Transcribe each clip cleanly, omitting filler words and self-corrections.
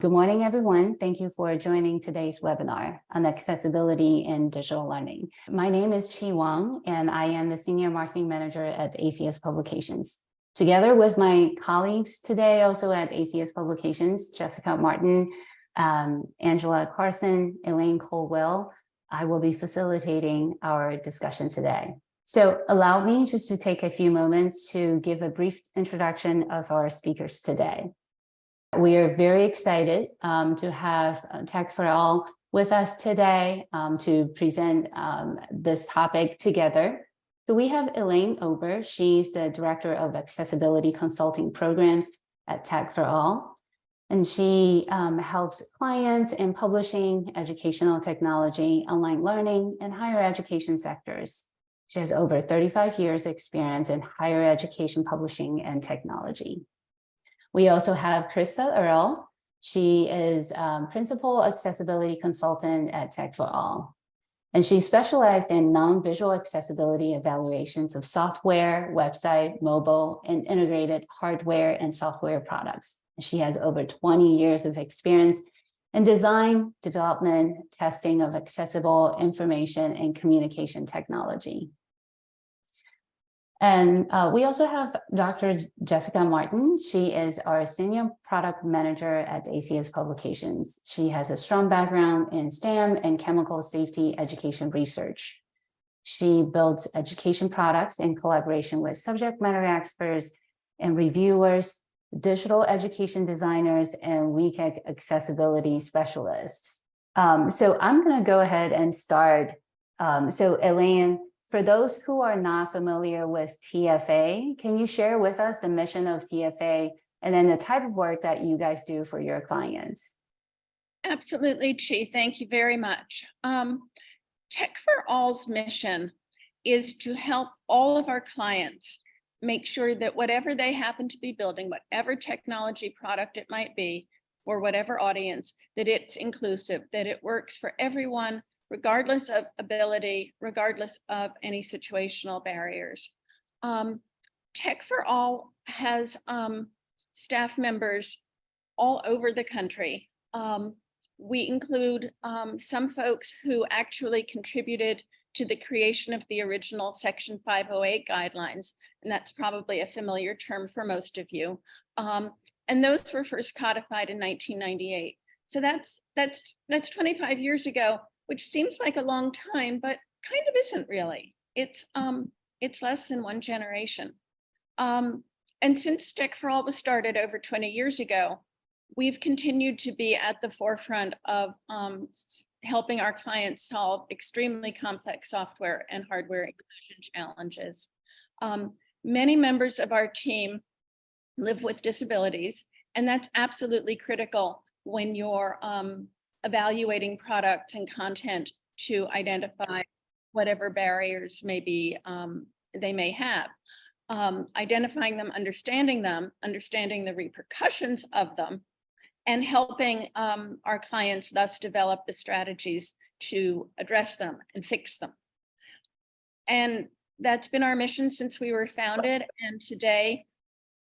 Good morning, everyone. Thank you for joining today's webinar on accessibility in digital learning. My name is Wang, and I am the Senior Marketing Manager at ACS Publications. Together with my colleagues today, also at ACS Publications, Jessica Martin, Angela Carson, Elaine Colwell, I will be facilitating our discussion today. So allow me just to take a few moments to give a brief introduction of our speakers today. We are very excited to have Tech for All with us today to present this topic together. So we have Elaine Ober. She's the Director of Accessibility Consulting Programs at Tech for All. And she helps clients in publishing, educational technology, online learning, and higher education sectors. She has over 35 years experience in higher education publishing and technology. We also have Crista Earl. She is Principal Accessibility Consultant at Tech for All. And she specialized in non-visual accessibility evaluations of software, website, mobile, and integrated hardware and software products. She has over 20 years of experience in design, development, testing of accessible information and communication technology. And we also have Dr. Jessica Martin. She is our Senior Product Manager at ACS Publications. She has a strong background in STEM and chemical safety education research. She builds education products in collaboration with subject matter experts and reviewers, digital education designers, and weak accessibility specialists. So I'm going to go ahead and start. So Elaine, for those who are not familiar with TFA, can you share with us the mission of TFA and then the type of work that you guys do for your clients? Absolutely, Chi. Thank you very much. Tech for All's mission is to help all of our clients make sure that whatever they happen to be building, whatever technology product it might be, for whatever audience, that it's inclusive, that it works for everyone, regardless of ability, regardless of any situational barriers. Tech for All has staff members all over the country. We include some folks who actually contributed to the creation of the original Section 508 guidelines, and that's probably a familiar term for most of you. And those were first codified in 1998. So that's 25 years ago, which seems like a long time, but kind of isn't really. It's less than one generation. And since Tech for All was started over 20 years ago, we've continued to be at the forefront of helping our clients solve extremely complex software and hardware inclusion challenges. Many members of our team live with disabilities, and that's absolutely critical when you're evaluating products and content to identify whatever barriers maybe they may have. Identifying them, understanding the repercussions of them, and helping our clients thus develop the strategies to address them and fix them. And that's been our mission since we were founded, and today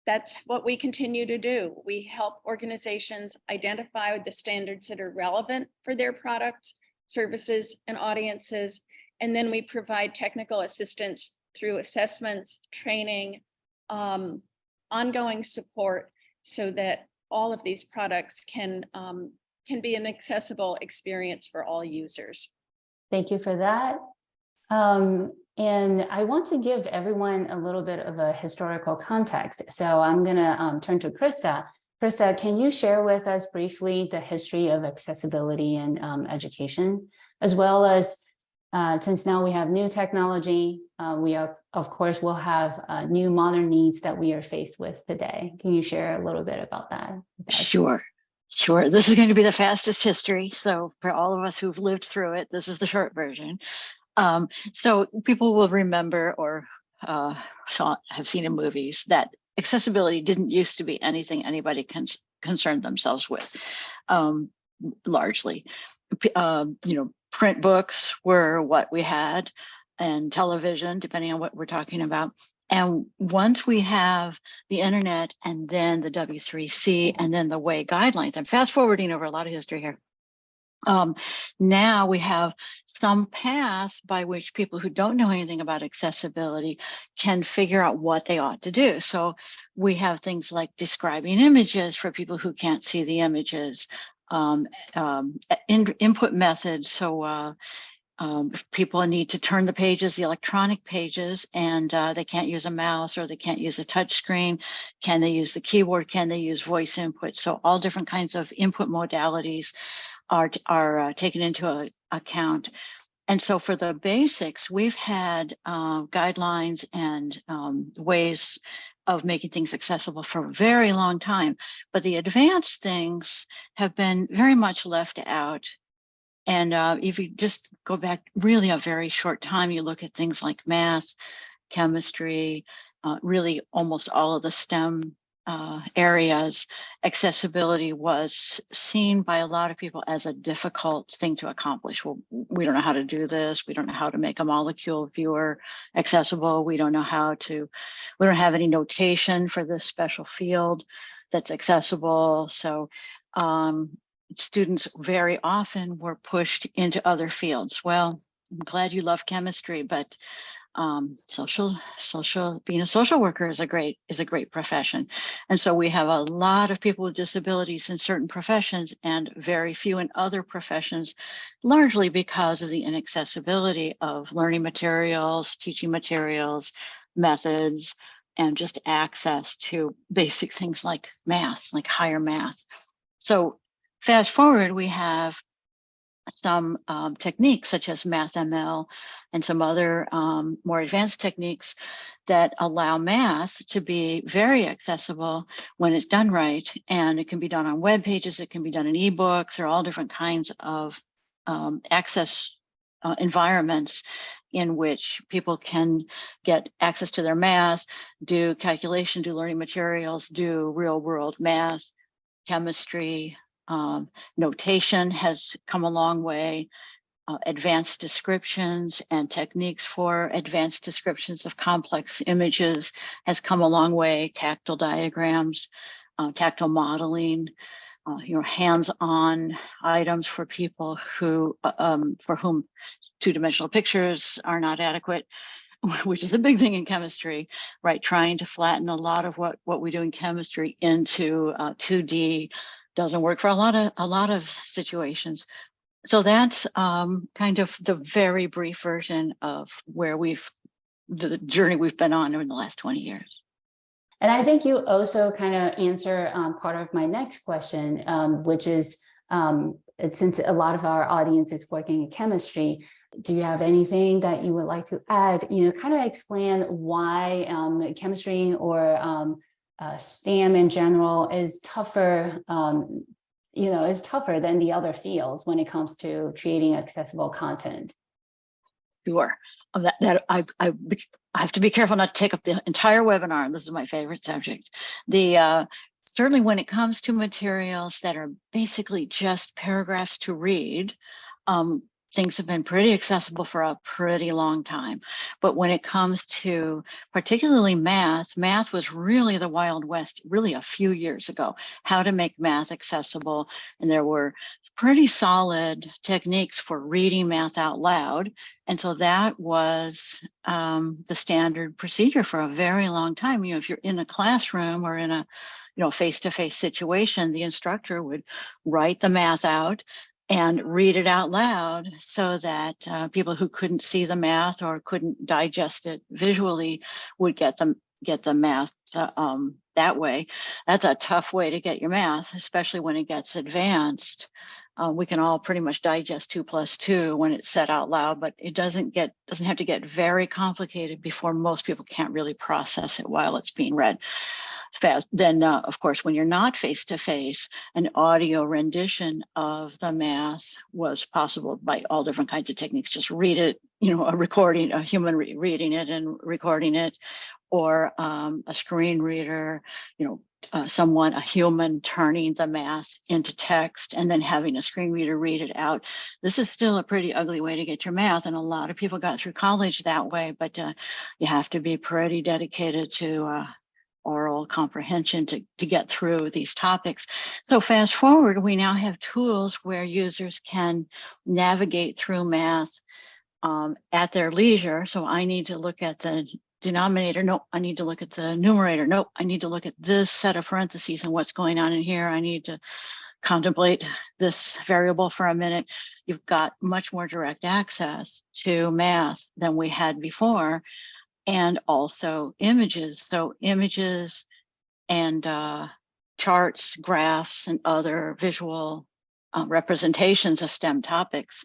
that's what we continue to do. We help organizations identify the standards that are relevant for their products, services, and audiences. And then we provide technical assistance through assessments, training, ongoing support so that all of these products can be an accessible experience for all users. Thank you for that. And I want to give everyone a little bit of a historical context. So I'm going to turn to Crista. Crista, can you share with us briefly the history of accessibility in education, as well as since now we have new technology, we are, of course, will have new modern needs that we are faced with today. Can you share a little bit about that? Sure. This is going to be the fastest history. So for all of us who've lived through it, this is the short version. So people will remember or have seen in movies that accessibility didn't used to be anything anybody concerned themselves with, largely. Print books were what we had, and television, depending on what we're talking about. And once we have the internet and then the W3C and then the WAY guidelines, I'm fast forwarding over a lot of history here. Now we have some path by which people who don't know anything about accessibility can figure out what they ought to do. So we have things like describing images for people who can't see the images, input methods. So if people need to turn the pages, the electronic pages, and they can't use a mouse or they can't use a touch screen, can they use the keyboard? Can they use voice input? So all different kinds of input modalities are taken into account. And so for the basics, we've had guidelines and ways of making things accessible for a very long time. But the advanced things have been very much left out. And if you just go back really a very short time, you look at things like math, chemistry, really almost all of the STEM areas, accessibility was seen by a lot of people as a difficult thing to accomplish. Well, we don't know how to do this. We don't know how to make a molecule viewer accessible. We don't have any notation for this special field that's accessible. So students very often were pushed into other fields. Well, I'm glad you love chemistry, but being a social worker is a great profession. And so we have a lot of people with disabilities in certain professions and very few in other professions, largely because of the inaccessibility of learning materials, teaching materials, methods, and just access to basic things like math, like higher math. So fast forward, we have some techniques such as MathML and some other more advanced techniques that allow math to be very accessible when it's done right. And it can be done on web pages, it can be done in ebooks. There are all different kinds of access environments in which people can get access to their math, do calculation, do learning materials, do real world math, chemistry. Notation has come a long way. Advanced descriptions and techniques for advanced descriptions of complex images has come a long way. Tactile diagrams, tactile modeling, hands-on items for people who, for whom two-dimensional pictures are not adequate, which is a big thing in chemistry, right? Trying to flatten a lot of what we do in chemistry into 2D doesn't work for a lot of situations. So that's kind of the very brief version of the journey we've been on in the last 20 years. And I think you also kind of answer part of my next question, which is, since a lot of our audience is working in chemistry, do you have anything that you would like to add, kind of explain why chemistry or STEM in general is tougher, is tougher than the other fields when it comes to creating accessible content? Sure. I have to be careful not to take up the entire webinar. This is my favorite subject. Certainly when it comes to materials that are basically just paragraphs to read, things have been pretty accessible for a pretty long time. But when it comes to particularly math was really the Wild West, really a few years ago, how to make math accessible. And there were pretty solid techniques for reading math out loud. And so that was the standard procedure for a very long time. If you're in a classroom or in a face-to-face situation, the instructor would write the math out and read it out loud so that people who couldn't see the math or couldn't digest it visually would get the math that way. That's a tough way to get your math, especially when it gets advanced. We can all pretty much digest 2 + 2 when it's said out loud, but it doesn't have to get very complicated before most people can't really process it while it's being read fast. Then, of course, when you're not face to face, an audio rendition of the math was possible by all different kinds of techniques. Just read it, a recording, a human reading it and recording it, or a screen reader, a human turning the math into text and then having a screen reader read it out. This is still a pretty ugly way to get your math, and a lot of people got through college that way, but you have to be pretty dedicated to oral comprehension to get through these topics. So fast forward, we now have tools where users can navigate through math at their leisure. So I need to look at the denominator. Nope, I need to look at the numerator. Nope, I need to look at this set of parentheses and what's going on in here. I need to contemplate this variable for a minute. You've got much more direct access to math than we had before, and also images. So images and charts, graphs, and other visual representations of STEM topics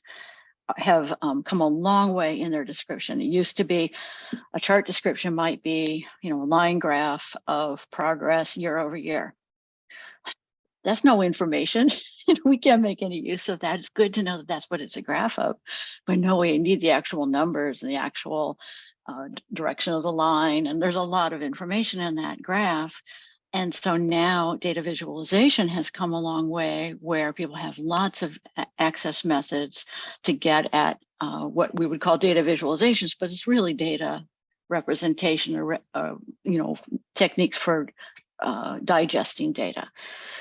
have come a long way in their description. It used to be a chart description might be, a line graph of progress year over year. That's no information. We can't make any use of that. It's good to know that that's what it's a graph of, but no, we need the actual numbers and the actual direction of the line. And there's a lot of information in that graph. And so now data visualization has come a long way, where people have lots of access methods to get at what we would call data visualizations, but it's really data representation or techniques for digesting data.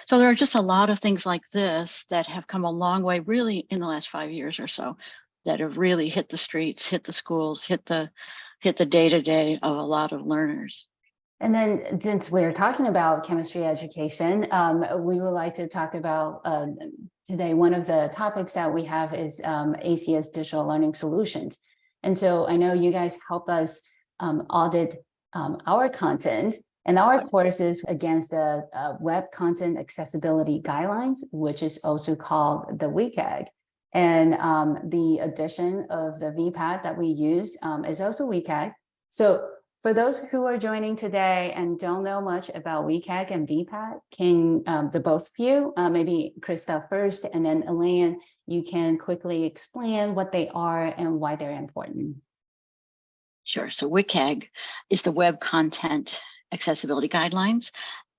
So there are just a lot of things like this that have come a long way, really, in the last 5 years or so, that have really hit the streets, hit the schools, hit the day-to-day of a lot of learners. And then, since we're talking about chemistry education, we would like to talk about today, one of the topics that we have is ACS Digital Learning Solutions. And so I know you guys help us audit our content and our courses against the Web Content Accessibility Guidelines, which is also called the WCAG. And the addition of the VPAT that we use is also WCAG. So for those who are joining today and don't know much about WCAG and VPAT, can the both of you, maybe Crista first, and then Elaine, you can quickly explain what they are and why they're important. Sure. So WCAG is the Web Content Accessibility Guidelines,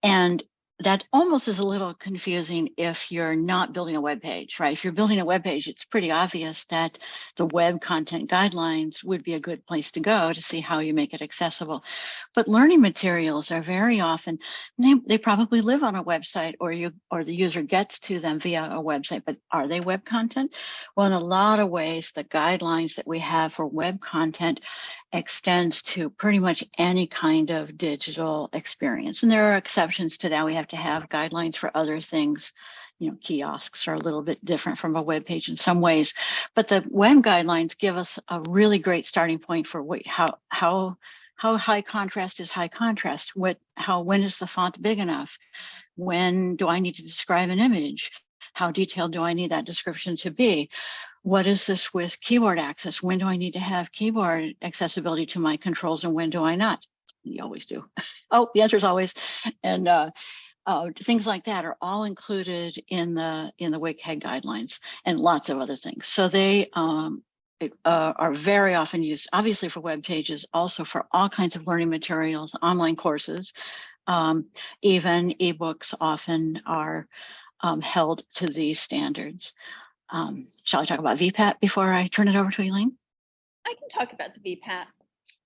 and that almost is a little confusing if you're not building a web page, right? If you're building a web page, it's pretty obvious that the Web Content Guidelines would be a good place to go to see how you make it accessible. But learning materials are very often, they probably live on a website, or the user gets to them via a website, but are they web content? Well, in a lot of ways, the guidelines that we have for web content extends to pretty much any kind of digital experience. And there are exceptions to that. We have to have guidelines for other things. Kiosks are a little bit different from a web page in some ways, but the web guidelines give us a really great starting point for how high contrast is high contrast? When is the font big enough? When do I need to describe an image? How detailed do I need that description to be? What is this with keyboard access? When do I need to have keyboard accessibility to my controls, and when do I not? You always do. Oh, the answer is always. And things like that are all included in the WCAG guidelines, and lots of other things. So they are very often used, obviously, for web pages, also for all kinds of learning materials, online courses, even ebooks often are held to these standards. Shall I talk about VPAT before I turn it over to Elaine? I can talk about the VPAT.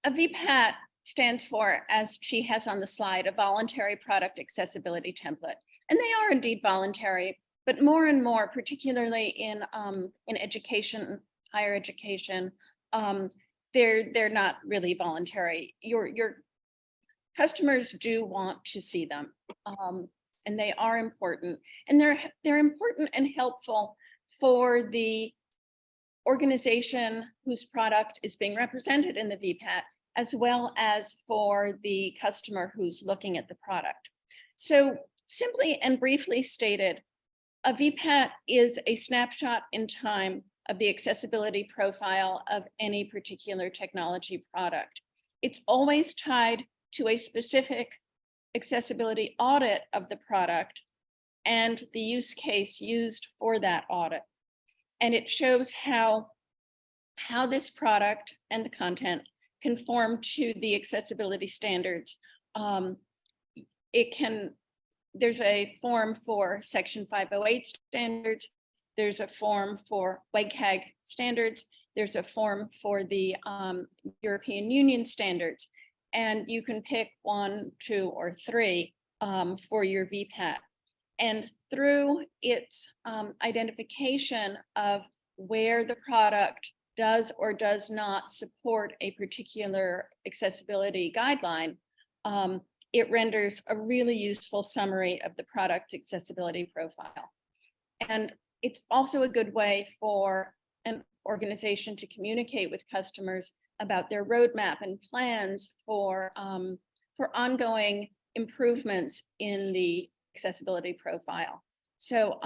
A VPAT stands for, as she has on the slide, a voluntary product accessibility template. And they are indeed voluntary, but more and more, particularly in education, higher education, they're not really voluntary. Your customers do want to see them, and they are important. And they're important and helpful for the organization whose product is being represented in the VPAT, as well as for the customer who's looking at the product. So simply and briefly stated, a VPAT is a snapshot in time of the accessibility profile of any particular technology product. It's always tied to a specific accessibility audit of the product and the use case used for that audit. And it shows how this product and the content conform to the accessibility standards. It can there's a form for Section 508 standards. There's a form for WCAG standards. There's a form for the European Union standards. And you can pick 1, 2, or 3 for your VPAT. And through its identification of where the product does or does not support a particular accessibility guideline, it renders a really useful summary of the product's accessibility profile. And it's also a good way for an organization to communicate with customers about their roadmap and plans for ongoing improvements in the accessibility profile. So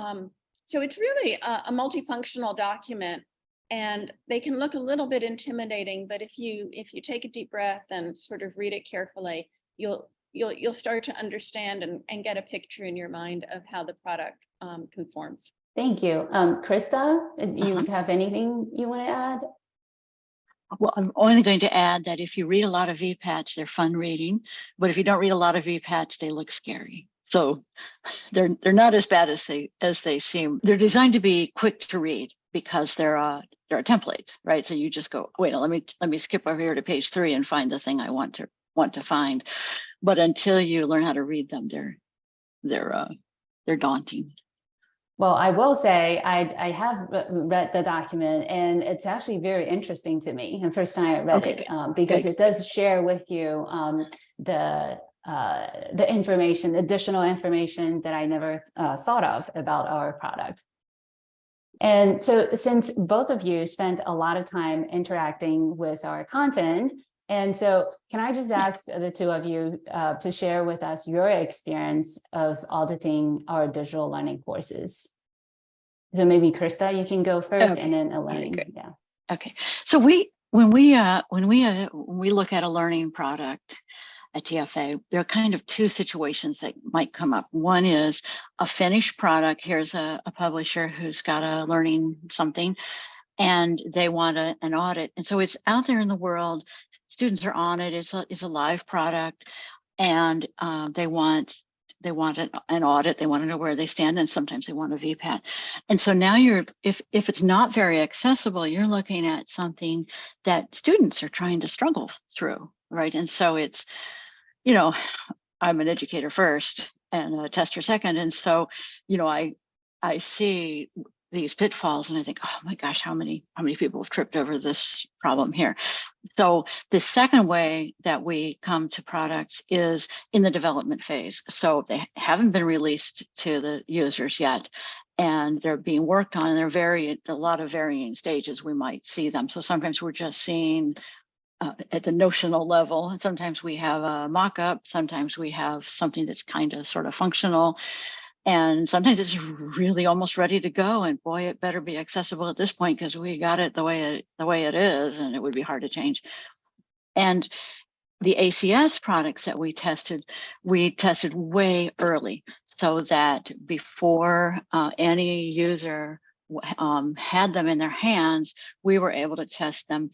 it's really a multifunctional document, and they can look a little bit intimidating, but if you take a deep breath and sort of read it carefully, you'll start to understand and get a picture in your mind of how the product conforms. Thank you. Crista, you have anything you want to add? Well, I'm only going to add that if you read a lot of VPATs, they're fun reading, but if you don't read a lot of VPATs, they look scary. So they're not as bad as they seem. They're designed to be quick to read because they're a template, right? So you just go, wait, let me skip over here to page 3 and find the thing I want to find. But until you learn how to read them, they're daunting. Well, I will say I have read the document, and it's actually very interesting to me. And first time I read it, because it does share with you the information, additional information that I never thought of about our product. And so, since both of you spent a lot of time interacting with our content, and so can I just ask the two of you to share with us your experience of auditing our digital learning courses? So maybe Crista, you can go first, and then Elaine. Yeah. Okay. So when we look at a learning product at TFA, there are kind of 2 situations that might come up. One is a finished product. Here's a publisher who's got a learning something, and they want an audit. And so it's out there in the world. Students are on it. It's a live product, and they want an audit. They want to know where they stand, and sometimes they want a VPAT. And so now if it's not very accessible, you're looking at something that students are trying to struggle through, right? And so it's, I'm an educator first and a tester second, and so I see these pitfalls and I think, oh my gosh, how many people have tripped over this problem here? So the second way that we come to products is in the development phase. So they haven't been released to the users yet, and they're being worked on, and they're a lot of varying stages we might see them. So sometimes we're just seeing at the notional level, and sometimes we have a mock-up, sometimes we have something that's kind of sort of functional. And sometimes it's really almost ready to go, and boy, it better be accessible at this point because we got it the way it is, and it would be hard to change. And the ACS products that we tested way early, so that before any user had them in their hands, we were able to test them.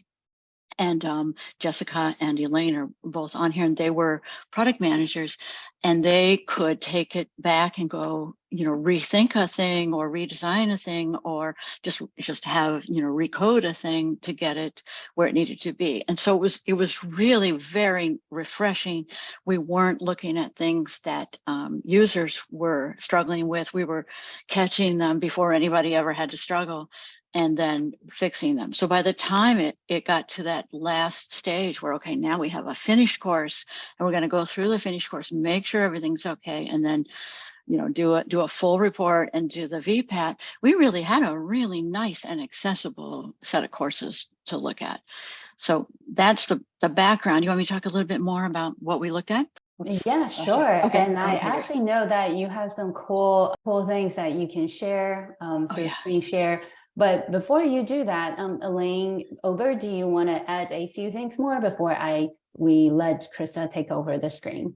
And Jessica and Elaine are both on here, and they were product managers, and they could take it back and go, rethink a thing or redesign a thing, or just have, recode a thing to get it where it needed to be. And so it was really very refreshing. We weren't looking at things that users were struggling with. We were catching them before anybody ever had to struggle, and then fixing them. So by the time it got to that last stage where, okay, now we have a finished course, and we're going to go through the finished course, make sure everything's okay, and then, do a full report and do the VPAT, we really had a really nice and accessible set of courses to look at. So that's the background. You want me to talk a little bit more about what we looked at? Yeah, sure. Okay. And I actually know that you have some cool things that you can share through screen share. But before you do that, Elaine, Ober, do you want to add a few things more before we let Crista take over the screen?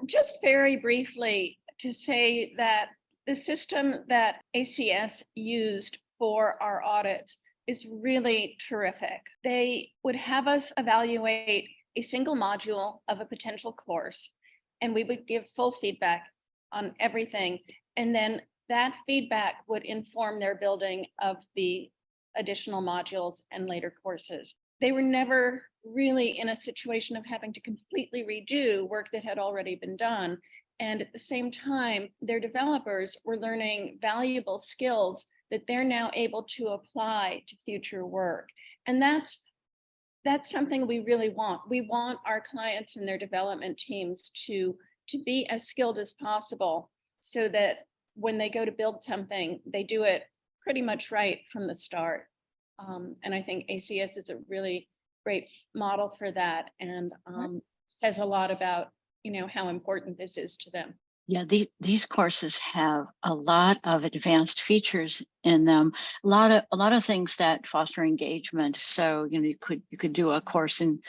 Just very briefly to say that the system that ACS used for our audits is really terrific. They would have us evaluate a single module of a potential course, and we would give full feedback on everything. And then that feedback would inform their building of the additional modules and later courses. They were never really in a situation of having to completely redo work that had already been done. And at the same time, their developers were learning valuable skills that they're now able to apply to future work. And that's something we really want. We want our clients and their development teams to be as skilled as possible so that when they go to build something, they do it pretty much right from the start. And I think ACS is a really great model for that, and says a lot about, how important this is to them. Yeah, these courses have a lot of advanced features in them. A lot of things that foster engagement. So you could do a course in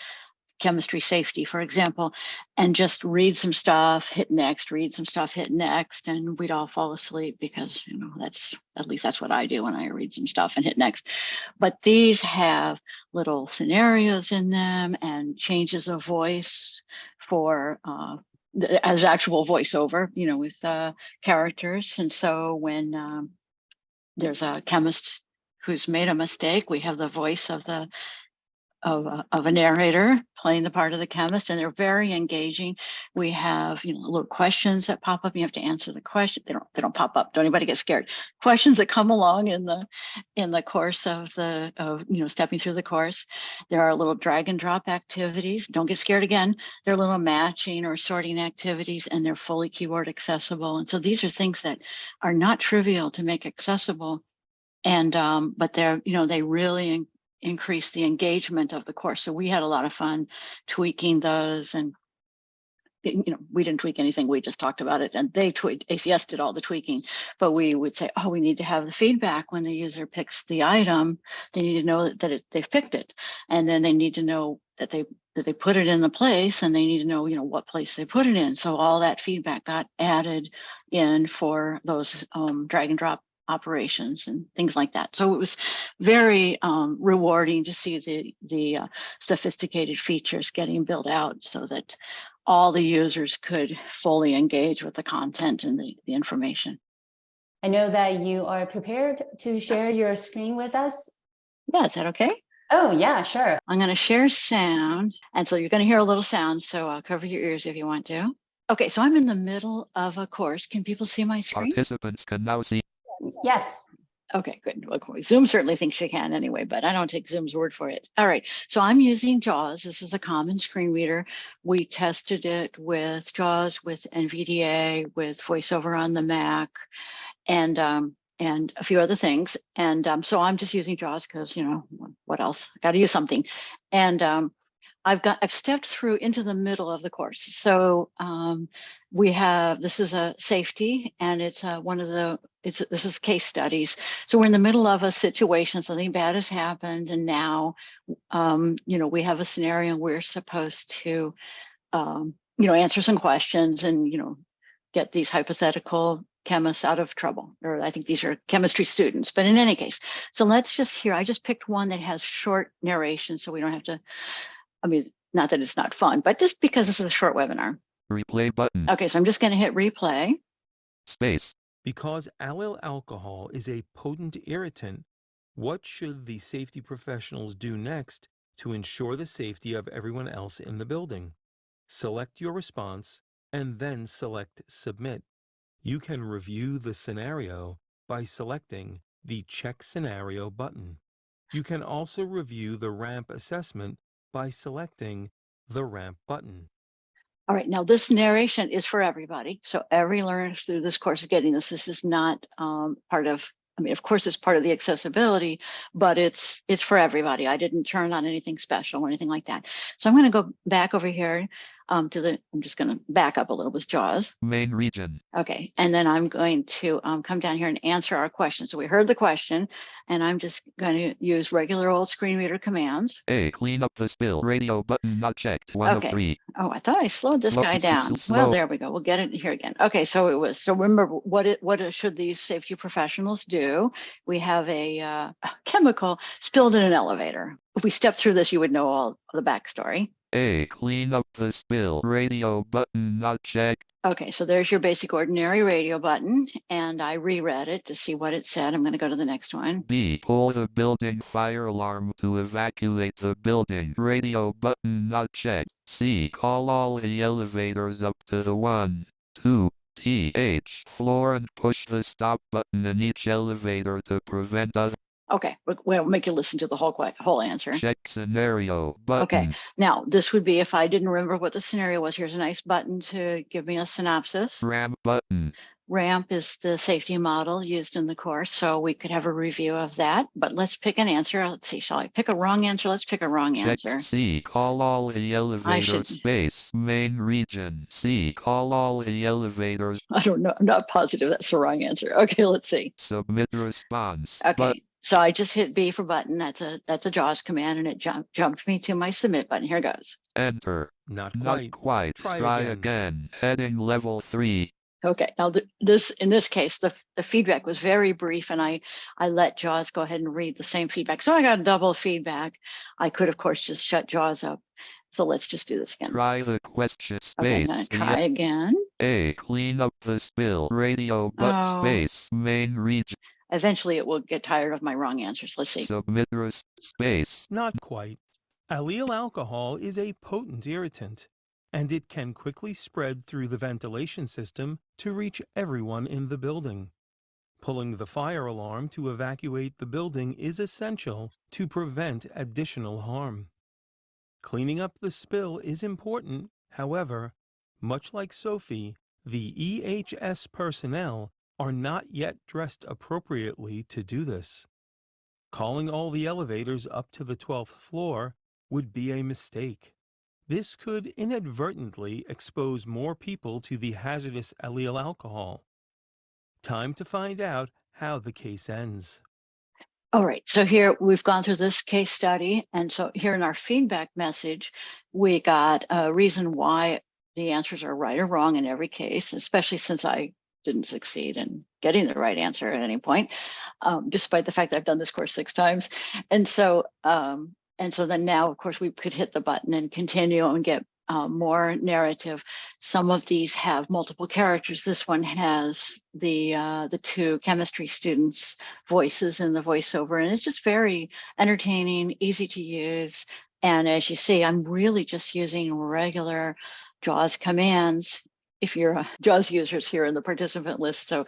chemistry safety, for example, and just read some stuff, hit next, read some stuff, hit next, and we'd all fall asleep because that's what I do when I read some stuff and hit next. But these have little scenarios in them and changes of voice for as actual voiceover, with characters. And so when there's a chemist who's made a mistake, we have the voice of a narrator playing the part of the chemist, and they're very engaging. We have little questions that pop up. You have to answer the question. They don't pop up. Don't anybody get scared. Questions that come along in the course of stepping through the course. There are little drag and drop activities. Don't get scared again. They're little matching or sorting activities, and they're fully keyboard accessible. And so these are things that are not trivial to make accessible, and but they're they really increase the engagement of the course. So we had a lot of fun tweaking those, and we didn't tweak anything. We just talked about it, and they tweaked. ACS did all the tweaking, but we would say, oh, we need to have the feedback when the user picks the item. They need to know that they've picked it, and then they need to know that they put it in the place, and they need to know what place they put it in. So all that feedback got added in for those drag and drop operations and things like that. So it was very rewarding to see the sophisticated features getting built out so that all the users could fully engage with the content and the information. I know that you are prepared to share your screen with us. Yeah, is that okay? Oh, yeah, sure. I'm going to share sound. And so you're going to hear a little sound. So cover your ears if you want to. Okay, so I'm in the middle of a course. Can people see my screen? Participants can now see. Yes. Okay, good. Well, Zoom certainly thinks you can anyway, but I don't take Zoom's word for it. All right, so I'm using JAWS. This is a common screen reader. We tested it with JAWS, with NVDA, with VoiceOver on the Mac, and a few other things. And so I'm just using JAWS because what else? Got to use something. And I've stepped through into the middle of the course. So this is a safety, and it's this is case studies. So we're in the middle of a situation, something bad has happened, and now we have a scenario we're supposed to answer some questions and get these hypothetical chemists out of trouble, or I think these are chemistry students, but in any case. So let's just hear, I just picked one that has short narration so we don't have to, not that it's not fun, but just because this is a short webinar. Replay button. Okay, so I'm just going to hit replay. Space. Because allyl alcohol is a potent irritant, what should the safety professionals do next to ensure the safety of everyone else in the building? Select your response and then select Submit. You can review the scenario by selecting the Check Scenario button. You can also review the ramp assessment by selecting the ramp button. All right, now this narration is for everybody. So every learner through this course is getting this. This is not part of, of course it's part of the accessibility, but it's for everybody. I didn't turn on anything special or anything like that. So I'm going to go back over here I'm just going to back up a little with JAWS. Main region. Okay, and then I'm going to come down here and answer our question. So we heard the question, and I'm just going to use regular old screen reader commands. A, clean up the spill. Radio button not checked. 1 of 3. Oh, I thought I slowed this guy down. Well, there we go. We'll get it here again. Okay, so remember what should these safety professionals do? We have a chemical spilled in an elevator. if we step through this, you would know all the backstory. A. Clean up the spill. Radio button not checked. Okay, so there's your basic ordinary radio button, and I reread it to see what it said. I'm going to go to the next one. B. Pull the building fire alarm to evacuate the building. Radio button not checked. C. Call all the elevators up to the 1, 2, th floor and push the stop button in each elevator to prevent other. Okay, we'll make you listen to the whole answer. Check scenario button. Okay, now this would be if I didn't remember what the scenario was. Here's a nice button to give me a synopsis. Ramp button. RAMP is the safety model used in the course, so we could have a review of that. But let's pick an answer. Let's see, shall I pick a wrong answer? Let's pick a wrong answer. C. Call all the elevators. Space. Main region. C. Call all the elevators. I don't know. I'm not positive that's the wrong answer. Okay, let's see. Submit response. Okay. So I just hit B for button. That's a JAWS command, and it jumped me to my submit button. Here goes. Enter. Not Not quite. Try again. Heading level 3. Okay. Now in this case, the feedback was very brief, and I let JAWS go ahead and read the same feedback. So I got double feedback. I could, of course, just shut JAWS up. So let's just do this again. Try the question. Space. Okay, I'm gonna try again. A. Clean up the spill. Radio but space. Main region. Eventually it will get tired of my wrong answers. Let's see. Submit space. Not quite. Allyl alcohol is a potent irritant, and it can quickly spread through the ventilation system to reach everyone in the building. Pulling the fire alarm to evacuate the building is essential to prevent additional harm. Cleaning up the spill is important. However, much like Sophie, the EHS personnel are not yet dressed appropriately to do this. Calling all the elevators up to the 12th floor would be a mistake. This could inadvertently expose more people to the hazardous allyl alcohol. Time to find out how the case ends. All right, so here we've gone through this case study, and so here in our feedback message, we got a reason why the answers are right or wrong in every case, especially since I didn't succeed in getting the right answer at any point, despite the fact that I've done this course 6 times. And so then now, of course, we could hit the button and continue and get more narrative. Some of these have multiple characters. This one has the 2 chemistry students' voices in the voiceover, and it's just very entertaining, easy to use. And as you see, I'm really just using regular JAWS commands. If you're a JAWS users here in the participant list. So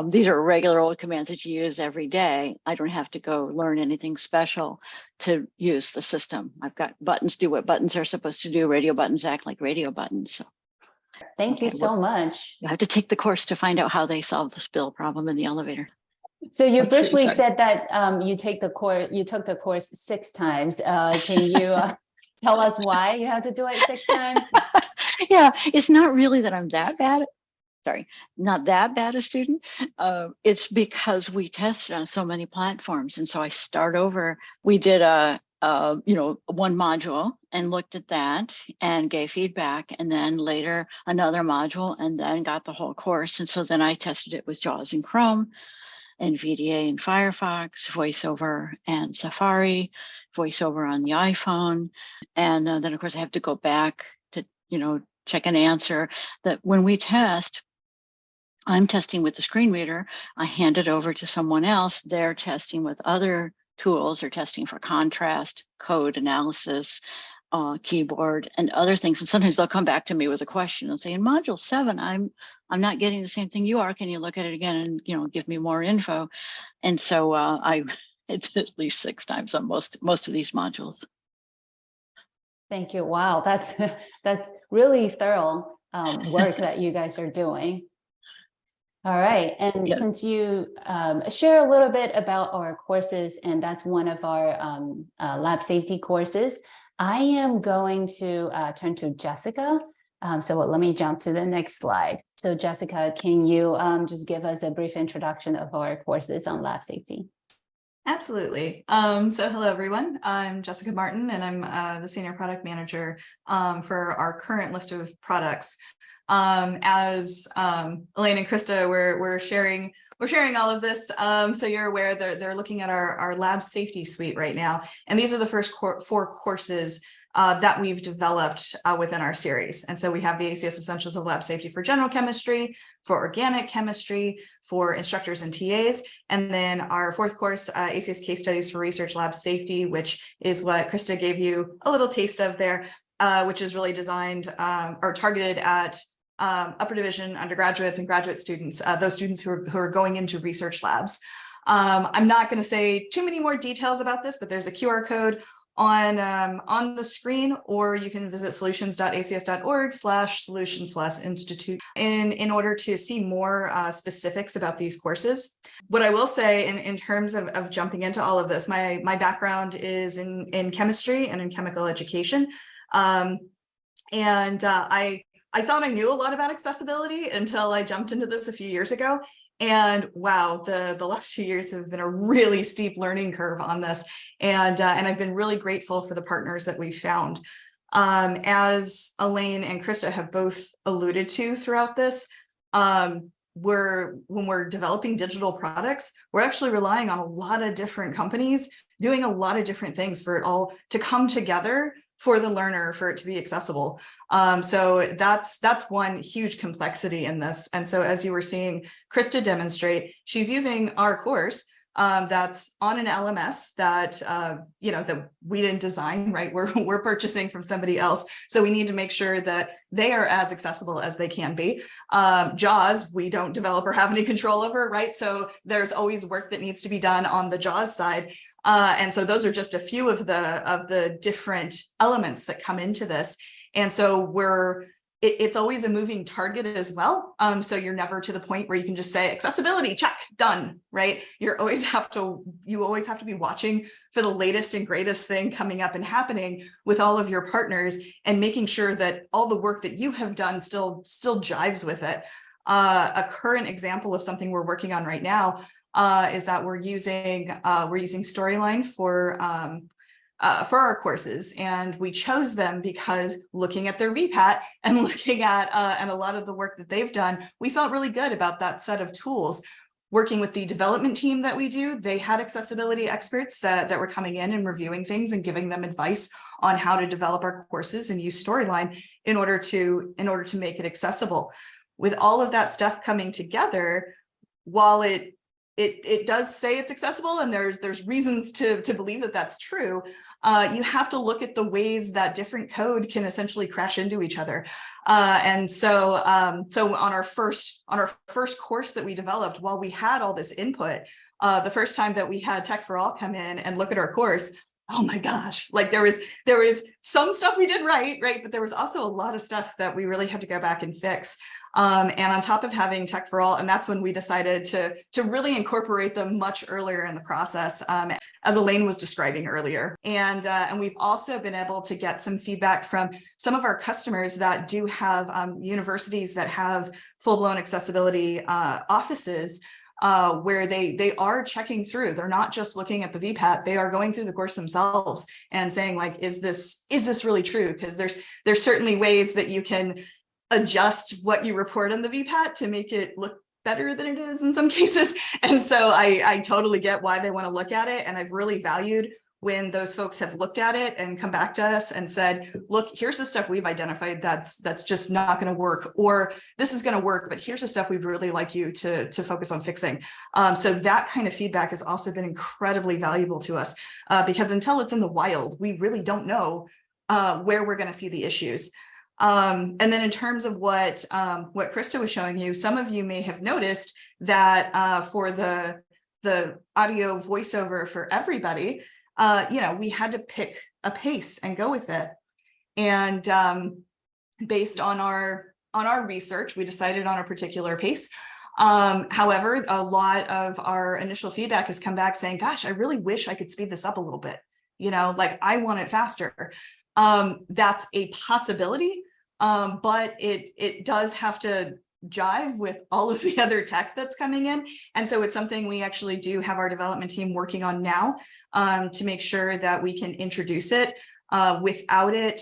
these are regular old commands that you use every day. I don't have to go learn anything special to use the system. I've got buttons do what buttons are supposed to do. Radio buttons act like radio buttons. So Thank you so much. You have to take the course to find out how they solve the spill problem in the elevator. So you briefly said that you took the course 6 times. Can you tell us why you have to do it 6 times? Yeah, it's not really that I'm that bad. Not that bad a student. It's because we tested on so many platforms, and so I start over. We did one module and looked at that and gave feedback, and then later another module, and then got the whole course. And so then I tested it with JAWS and Chrome, and VDA and Firefox, VoiceOver and Safari, VoiceOver on the iPhone, and then of course I have to go back to check an answer. That when we test, I'm testing with the screen reader, I hand it over to someone else. They're testing with other tools. They're testing for contrast, code analysis, keyboard, and other things. And sometimes they'll come back to me with a question and say, in module 7, I'm not getting the same thing you are. Can you look at it again and give me more info? And so it's at least 6 times on most of these modules. Thank you. Wow, that's really thorough work that you guys are doing. All right, and since you share a little bit about our courses, and that's one of our lab safety courses, I am going to turn to Jessica. So let me jump to the next slide. So Jessica, can you just give us a brief introduction of our courses on lab safety? Absolutely. So hello, everyone. I'm Jessica Martin, and I'm the Senior Product Manager for our current list of products. As Elaine and Crista were sharing sharing all of this so you're aware they're looking at our lab safety suite right now. And these are the first 4 courses that we've developed within our series. And so we have the ACS Essentials of Lab Safety for General Chemistry, for Organic Chemistry, for instructors and TAs, and then our 4th course, ACS Case Studies for Research Lab Safety, which is what Crista gave you a little taste of there, which is really designed or targeted at upper division undergraduates and graduate students, those students who are going into research labs. I'm not going to say too many more details about this, but there's a QR code on the screen, or you can visit solutions.acs.org/solutions/institute in order to see more specifics about these courses. What I will say in terms of jumping into all of this, my background is in chemistry and in chemical education. I thought I knew a lot about accessibility until I jumped into this a few years ago. And wow, the last few years have been a really steep learning curve on this. And I've been really grateful for the partners that we've found. As Elaine and Crista have both alluded to throughout this, when we're developing digital products, we're actually relying on a lot of different companies doing a lot of different things for it all to come together for the learner, for it to be accessible. So that's one huge complexity in this. And so as you were seeing Crista demonstrate, she's using our course that's on an LMS that that we didn't design, right? We're purchasing from somebody else. So we need to make sure that they are as accessible as they can be. JAWS, we don't develop or have any control over, right? So there's always work that needs to be done on the JAWS side. And so those are just a few of the different elements that come into this. And so it's always a moving target as well. So you're never to the point where you can just say accessibility, check, done, right? You always have to be watching for the latest and greatest thing coming up and happening with all of your partners and making sure that all the work that you have done still jives with it. A current example of something we're working on right now is that we're using Storyline for our courses, and we chose them because looking at their VPAT and looking at and a lot of the work that they've done, we felt really good about that set of tools. Working with the development team that we do, they had accessibility experts that were coming in and reviewing things and giving them advice on how to develop our courses and use Storyline in order to make it accessible. With all of that stuff coming together, while it does say it's accessible, and there's reasons to believe that that's true, you have to look at the ways that different code can essentially crash into each other. So on our first course that we developed, while we had all this input, the first time that we had Tech for All come in and look at our course, oh my gosh, like there was some stuff we did right, but there was also a lot of stuff that we really had to go back and fix. And on top of having Tech for All, and that's when we decided to really incorporate them much earlier in the process, as Elaine was describing earlier. And we've also been able to get some feedback from some of our customers that do have universities that have full-blown accessibility offices, where they are checking through. They're not just looking at the VPAT, they are going through the course themselves and saying, like, is this really true? Because there's certainly ways that you can adjust what you report on the VPAT to make it look better than it is in some cases. And so I totally get why they want to look at it. And I've really valued when those folks have looked at it and come back to us and said, look, here's the stuff we've identified that's just not going to work, or this is going to work, but here's the stuff we'd really like you to focus on fixing. So that kind of feedback has also been incredibly valuable to us, because until it's in the wild, we really don't know where we're going to see the issues. And then in terms of what Crista was showing you, some of you may have noticed that for the audio voiceover for everybody, we had to pick a pace and go with it. And based on our research, we decided on a particular pace. However, a lot of our initial feedback has come back saying, gosh, I really wish I could speed this up a little bit. Like I want it faster. That's a possibility, but it does have to jive with all of the other tech that's coming in. And so it's something we actually do have our development team working on now, to make sure that we can introduce it without it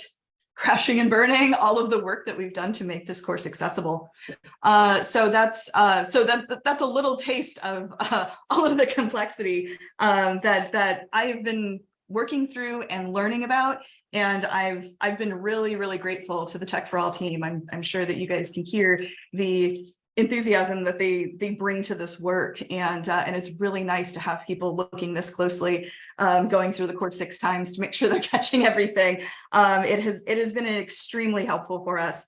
crashing and burning all of the work that we've done to make this course accessible. So that's a little taste of all of the complexity that I've been working through and learning about. And I've been really, really grateful to the Tech for All team. I'm sure that you guys can hear the enthusiasm that they bring to this work, and it's really nice to have people looking this closely, going through the course 6 times to make sure they're catching everything. It has been extremely helpful for us.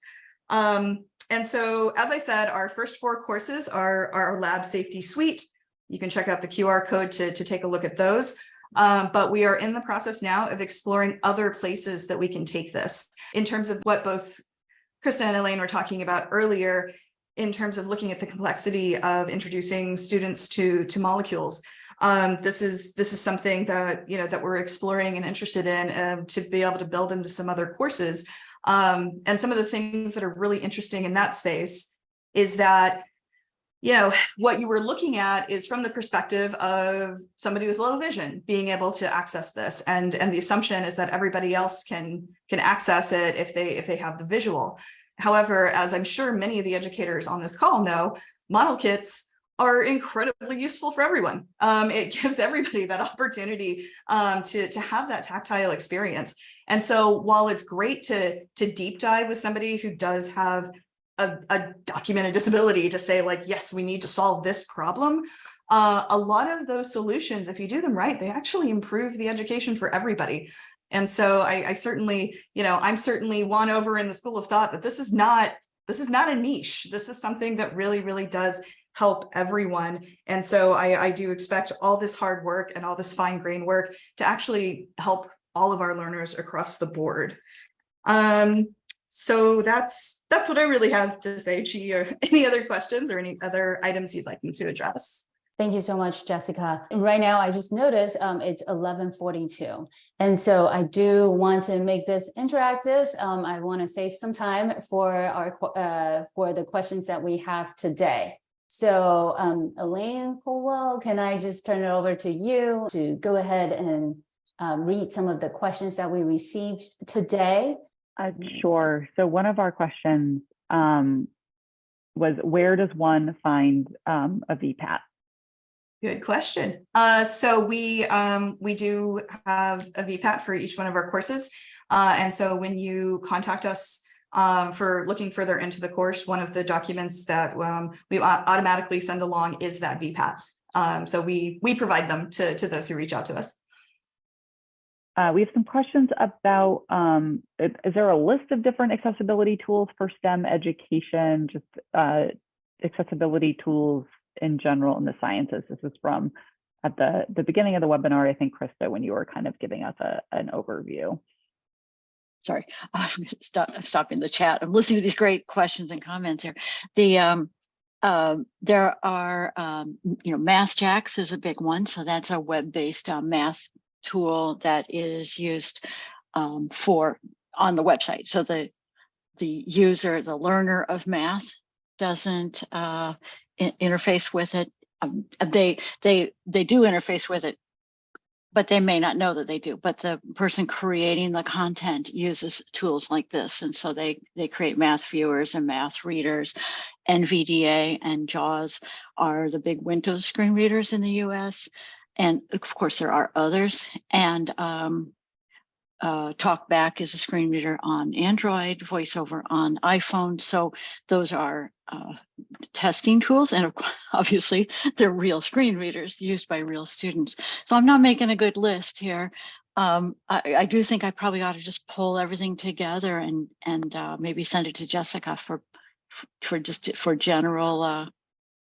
And so, as I said, our first 4 courses are our lab safety suite. You can check out the QR code to take a look at those. But we are in the process now of exploring other places that we can take this, in terms of what both Crista and Elaine were talking about earlier, in terms of looking at the complexity of introducing students to molecules. This is something that, that we're exploring and interested in, to be able to build into some other courses. And some of the things that are really interesting in that space is that, what you were looking at is from the perspective of somebody with low vision being able to access this. And the assumption is that everybody else can access it if they have the visual. However, as I'm sure many of the educators on this call know, model kits are incredibly useful for everyone. It gives everybody that opportunity to have that tactile experience. And so while it's great to deep dive with somebody who does have a documented disability to say, like, yes, we need to solve this problem, a lot of those solutions, if you do them right, they actually improve the education for everybody. And so I certainly, I'm certainly won over in the school of thought that this is not a niche. This is something that really, really does help everyone. And so I do expect all this hard work and all this fine grained work to actually help all of our learners across the board. So that's what I really have to say, Chi. Or any other questions or any other items you'd like me to address? Thank you so much, Jessica. Right now, I just noticed it's 11:42. And so I do want to make this interactive. I want to save some time for for the questions that we have today. So Elaine, Colwell, can I just turn it over to you to go ahead and read some of the questions that we received today? Sure. So one of our questions was, where does one find a VPAT? Good question. So we do have a VPAT for each one of our courses. And so when you contact us for looking further into the course, one of the documents that we automatically send along is that VPAT. So we provide them to those who reach out to us. We have some questions about, is there a list of different accessibility tools for STEM education, just accessibility tools in general in the sciences? This is from at the beginning of the webinar, I think, Crista, when you were kind of giving us an overview. Sorry, I'm stopping the chat. I'm listening to these great questions and comments here. There are, MathJax is a big one. So that's a web-based math tool that is used on the website. So the user, the learner of math, doesn't interface with it. They do interface with it, but they may not know that they do. But the person creating the content uses tools like this, and so they create math viewers and math readers. NVDA and JAWS are the big Windows screen readers in the US, and of course there are others. And TalkBack is a screen reader on Android, VoiceOver on iPhone. So those are testing tools, and obviously they're real screen readers used by real students. So I'm not making a good list here. I do think I probably ought to just pull everything together and maybe send it to Jessica for general.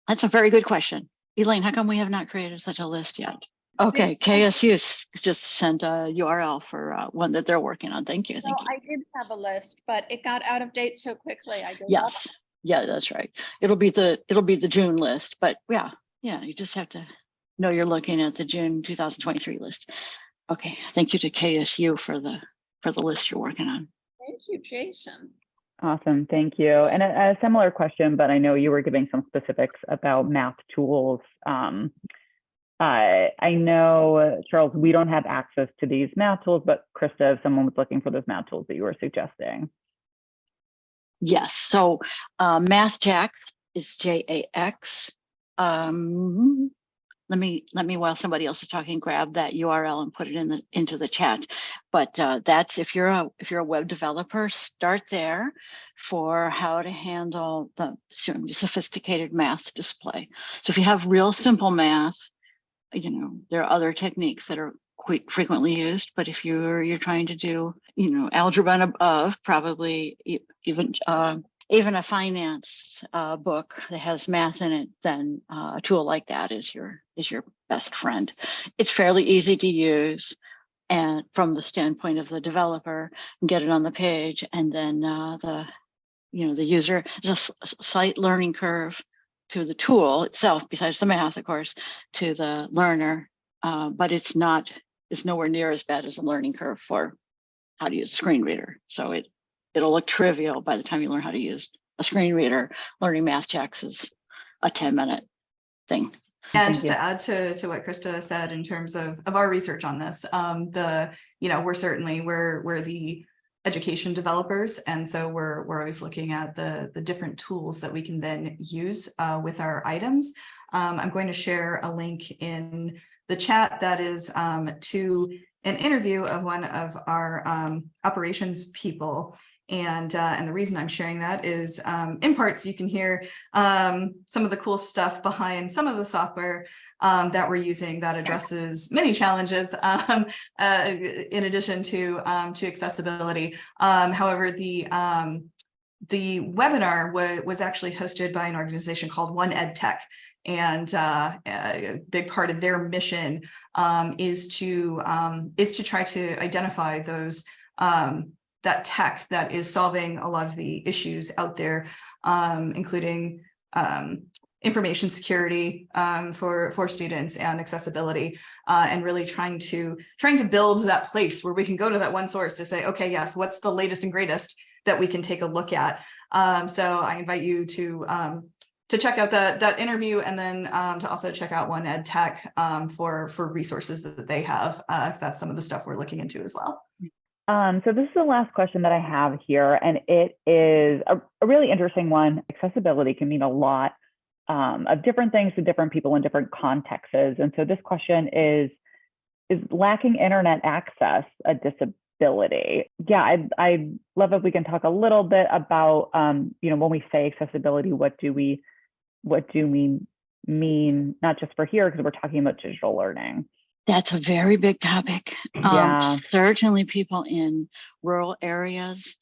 That's a very good question, Elaine. How come we have not created such a list yet? Okay, KSU just sent a URL for one that they're working on. Thank you. Thank you. I did have a list, but it got out of date so quickly. Yes. Yeah, that's right. It'll be the June list, but yeah, you just have to know you're looking at the June 2023 list. Okay, thank you to KSU for the list you're working on. Thank you, Jason. Awesome, thank you. And a similar question, but I know you were giving some specifics about math tools. I know, Charles, we don't have access to these math tools, but Crista, if someone was looking for those math tools that you were suggesting. Yes, so MathJax is JAX. Let me while somebody else is talking, grab that URL and put it into the chat. But that's if you're a web developer, start there for how to handle the sophisticated math display. So if you have real simple math, you know, there are other techniques that are quite frequently used. But if you're trying to do, you know, algebra and above, probably even a finance book that has math in it, then a tool like that is your best friend. It's fairly easy to use, and from the standpoint of the developer, get it on the page, and then the user, there's a slight learning curve to the tool itself, besides the math, of course, to the learner, but it's nowhere near as bad as the learning curve for how to use a screen reader. So it'll look trivial by the time you learn how to use a screen reader. Learning MathJax is a 10-minute thing. And just to add to what Crista said in terms of our research on this, we're the education developers, and so we're always looking at the different tools that we can then use with our items. I'm going to share a link in the chat that is to an interview of one of our operations people. And the reason I'm sharing that is in part so you can hear some of the cool stuff behind some of the software that we're using that addresses many challenges in addition to accessibility. However, the webinar was actually hosted by an organization called One Ed Tech. And a big part of their mission is to try to identify those that tech that is solving a lot of the issues out there, including information security for students and accessibility, and really trying to build that place where we can go to that one source to say, okay, yes, what's the latest and greatest that we can take a look at. So I invite you to check out that interview, and then to also check out One Ed Tech for resources that they have, because that's some of the stuff we're looking into as well. So this is the last question that I have here, and it is a really interesting one. Accessibility can mean a lot of different things to different people in different contexts. And so this question is lacking internet access a disability? Yeah, I love if we can talk a little bit about, when we say accessibility, what do we mean, not just for here, because we're talking about digital learning. That's a very big topic. Yeah. Certainly people in rural areas,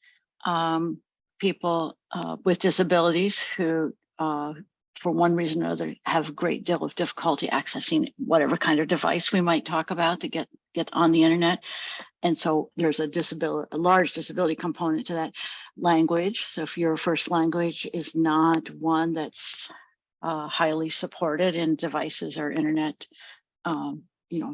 people with disabilities who, for one reason or other, have a great deal of difficulty accessing whatever kind of device we might talk about to get on the internet. And so there's a large disability component to that. Language. So if your first language is not one that's highly supported in devices or internet,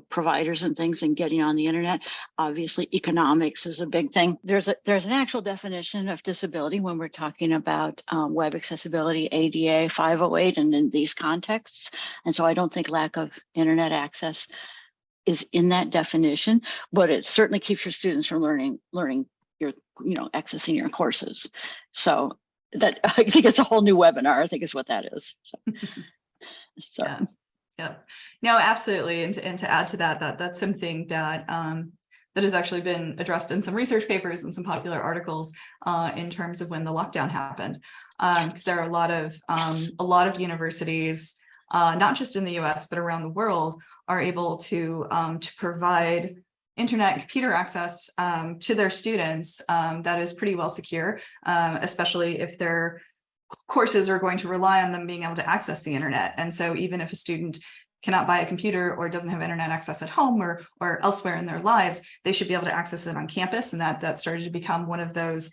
providers and things, and getting on the internet. Obviously, economics is a big thing. There's an actual definition of disability when we're talking about web accessibility, ADA 508, and in these contexts. And so I don't think lack of internet access is in that definition, but it certainly keeps your students from learning your, accessing your courses. So that, I think it's a whole new webinar, I think is what that is. So. Yeah. Yeah, no, absolutely. And to add to that's something that that has actually been addressed in some research papers and some popular articles in terms of when the lockdown happened. Because there are a lot of universities, not just in the US, but around the world, are able to provide internet and computer access to their students that is pretty well secure, especially if their courses are going to rely on them being able to access the internet. And so even if a student cannot buy a computer or doesn't have internet access at home or elsewhere in their lives, they should be able to access it on campus. And that started to become one of those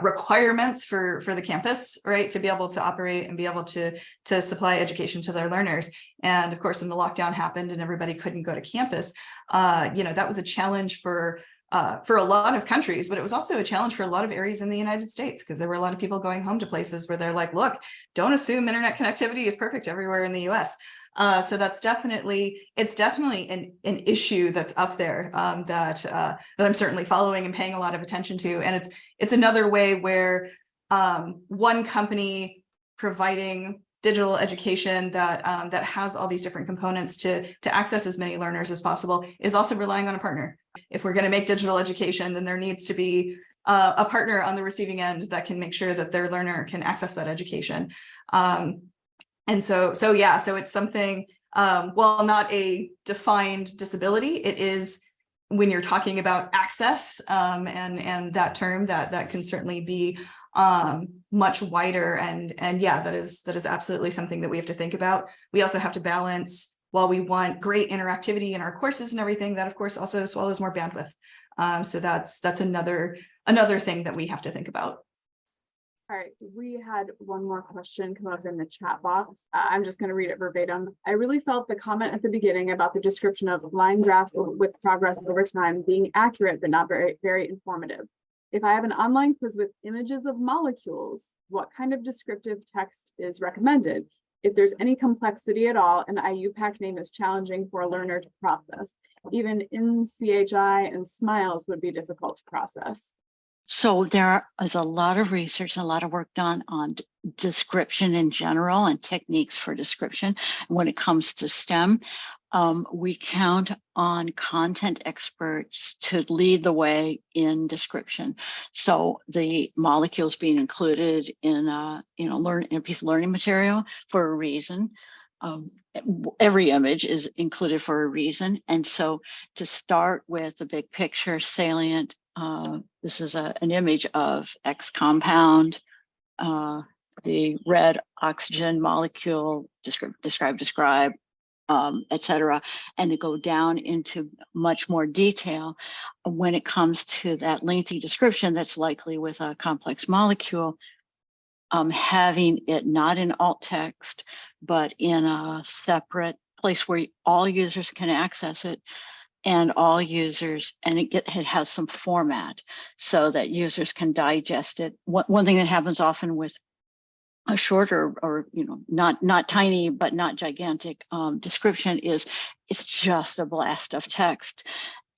requirements for the campus, right? To be able to operate and be able to supply education to their learners. And of course, when the lockdown happened and everybody couldn't go to campus, that was a challenge for a lot of countries, but it was also a challenge for a lot of areas in the United States, because there were a lot of people going home to places where they're like, look, don't assume internet connectivity is perfect everywhere in the US. So that's definitely, it's definitely an issue that's up there that I'm certainly following and paying a lot of attention to. And it's another way where one company providing digital education that that has all these different components to access as many learners as possible is also relying on a partner. If we're going to make digital education, then there needs to be a partner on the receiving end that can make sure that their learner can access that education. And so it's something, while not a defined disability, it is, when you're talking about access and that term, that can certainly be much wider. And yeah, that is absolutely something that we have to think about. We also have to balance, while we want great interactivity in our courses and everything, that of course also swallows more bandwidth. So that's another thing that we have to think about. All right, we had one more question come up in the chat box. I'm just going to read it verbatim. I really felt the comment at the beginning about the description of line graph with progress over time being accurate, but not very informative. If I have an online quiz with images of molecules, what kind of descriptive text is recommended? If there's any complexity at all, an IUPAC name is challenging for a learner to process. Even in CHI and SMILES would be difficult to process. So there is a lot of research and a lot of work done on description in general and techniques for description. When it comes to STEM, we count on content experts to lead the way in description. So the molecules being included in a piece of learning material for a reason. Every image is included for a reason. And so to start with the big picture salient, this is an image of X compound, the red oxygen molecule, describe, etc., and to go down into much more detail when it comes to that lengthy description that's likely with a complex molecule, having it not in alt text, but in a separate place where all users can access it. And all users, and it has some format so that users can digest it. One thing that happens often with a shorter or not tiny but not gigantic description is it's just a blast of text.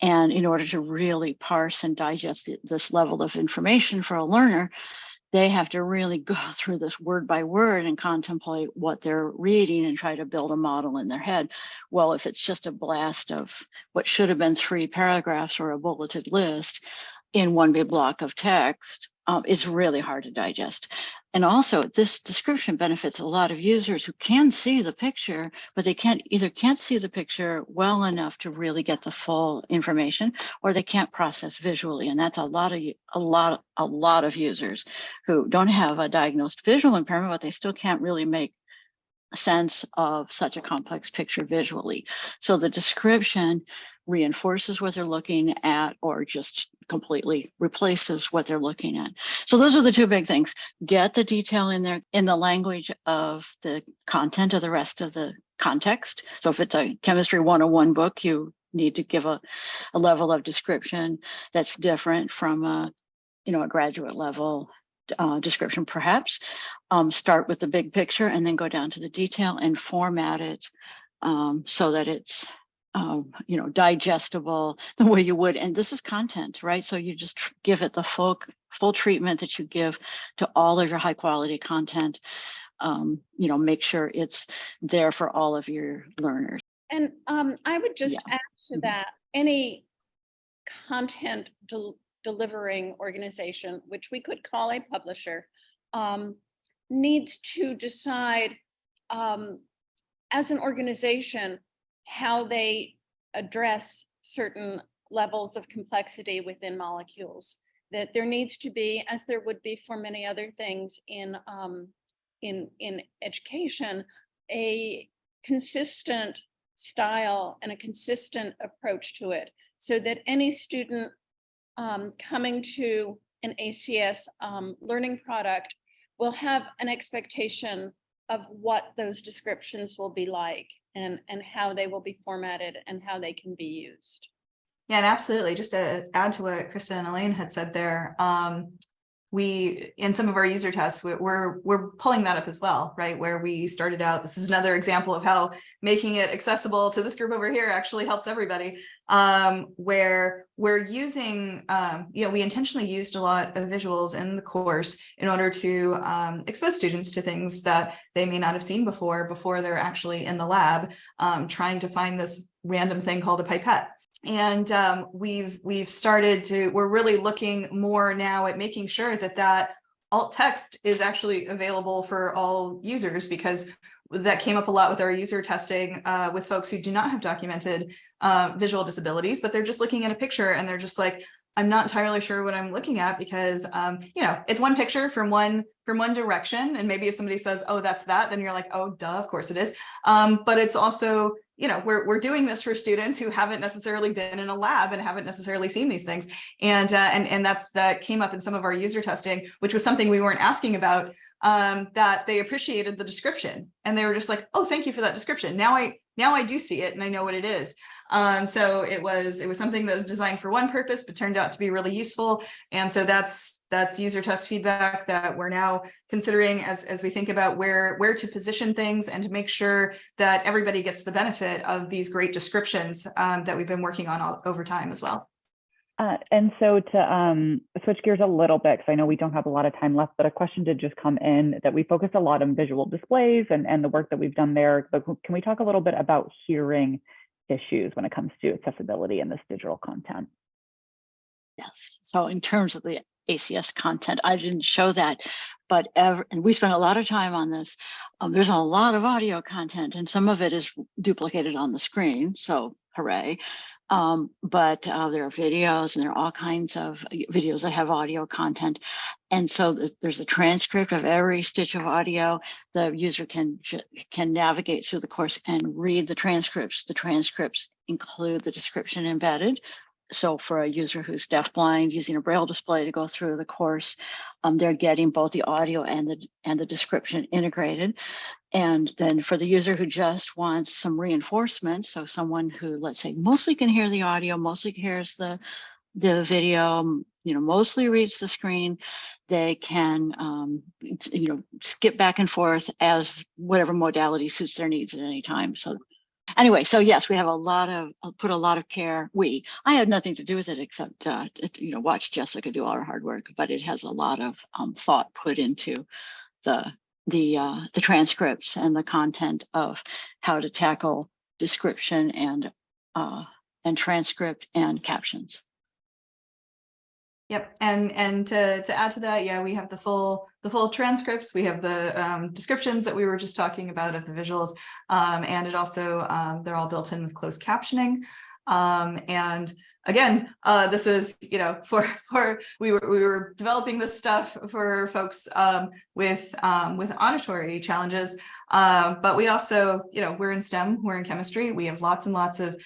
And in order to really parse and digest this level of information for a learner, they have to really go through this word by word and contemplate what they're reading and try to build a model in their head. Well, if it's just a blast of what should have been 3 paragraphs or a bulleted list in one big block of text, it's really hard to digest. And also, this description benefits a lot of users who can see the picture, but they can't see the picture well enough to really get the full information, or they can't process visually. And that's a lot of users who don't have a diagnosed visual impairment, but they still can't really make sense of such a complex picture visually. So the description reinforces what they're looking at or just completely replaces what they're looking at. So those are the 2 big things. Get the detail in there in the language of the content of the rest of the context. So if it's a chemistry 101 book, you need to give a level of description that's different from a graduate level description, perhaps. Start with the big picture and then go down to the detail and format it so that it's digestible the way you would. And this is content, right? So you just give it the full treatment that you give to all of your high quality content. Make sure it's there for all of your learners. And I would just add to that, any content delivering organization, which we could call a publisher, needs to decide as an organization how they address certain levels of complexity within molecules. That there needs to be, as there would be for many other things in education, a consistent style and a consistent approach to it, so that any student coming to an ACS learning product will have an expectation of what those descriptions will be like and how they will be formatted and how they can be used. Yeah, and absolutely. Just to add to what Crista and Elaine had said there, we in some of our user tests, we're pulling that up as well, right? Where we started out, this is another example of how making it accessible to this group over here actually helps everybody. Where we're using, we intentionally used a lot of visuals in the course in order to expose students to things that they may not have seen before they're actually in the lab, trying to find this random thing called a pipette. And we've started to, we're really looking more now at making sure that alt text is actually available for all users, because that came up a lot with our user testing with folks who do not have documented visual disabilities, but they're just looking at a picture and they're just like, I'm not entirely sure what I'm looking at, because it's one picture from one direction, and maybe if somebody says, oh, that's that, then you're like, oh, duh, of course it is. But it's also, we're doing this for students who haven't necessarily been in a lab and haven't necessarily seen these things, and that came up in some of our user testing, which was something we weren't asking about. That they appreciated the description, and they were just like, oh, thank you for that description. Now I do see it and I know what it is. So it was something that was designed for one purpose, but turned out to be really useful. And so that's user test feedback that we're now considering as we think about where to position things and to make sure that everybody gets the benefit of these great descriptions that we've been working on over time as well. And so to switch gears a little bit, because I know we don't have a lot of time left, but a question did just come in that we focused a lot on visual displays and the work that we've done there. But can we talk a little bit about hearing issues when it comes to accessibility in this digital content? Yes. So in terms of the ACS content, I didn't show that, but and we spent a lot of time on this. There's a lot of audio content, and some of it is duplicated on the screen. So hooray. But there are videos, and there are all kinds of videos that have audio content. And so there's a transcript of every stitch of audio. The user can navigate through the course and read the transcripts. The transcripts include the description embedded. So for a user who's deafblind using a Braille display to go through the course, they're getting both the audio and the description integrated. And then for the user who just wants some reinforcement, so someone who, let's say, mostly can hear the audio, mostly hears the video, mostly reads the screen, they can, skip back and forth as whatever modality suits their needs at any time. So anyway, so yes, we have put a lot of care. I had nothing to do with it except, watch Jessica do all her hard work, but it has a lot of thought put into the transcripts and the content of how to tackle description and transcript and captions. Yep, and to add to that, yeah, we have the full transcripts. We have the descriptions that we were just talking about of the visuals, and it also they're all built in with closed captioning. And again, this is we were developing this stuff for folks with auditory challenges, but we also we're in STEM, we're in chemistry, we have lots and lots of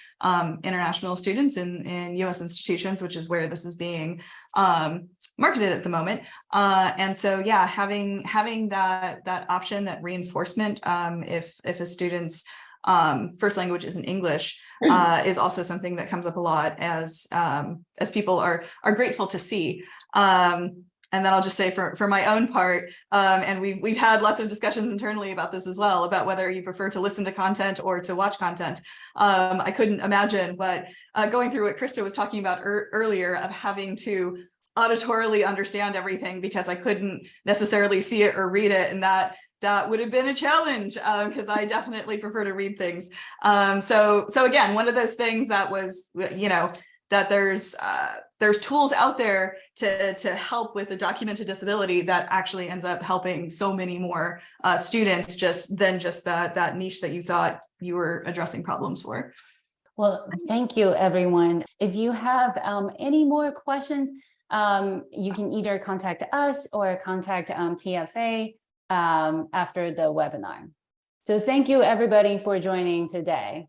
international students in U.S. institutions, which is where this is being marketed at the moment, and so yeah, having that option, that reinforcement, if a student's first language isn't English, is also something that comes up a lot as people are grateful to see. And then I'll just say for my own part, and we've had lots of discussions internally about this as well, about whether you prefer to listen to content or to watch content. I couldn't imagine, but going through what Crista was talking about earlier, of having to auditorily understand everything because I couldn't necessarily see it or read it, and that would have been a challenge, because I definitely prefer to read things. So again, one of those things that was, that there's tools out there to help with a documented disability that actually ends up helping so many more students than just that niche that you thought you were addressing problems for. Well, thank you, everyone. If you have any more questions, you can either contact us or contact TFA after the webinar. So thank you, everybody, for joining today.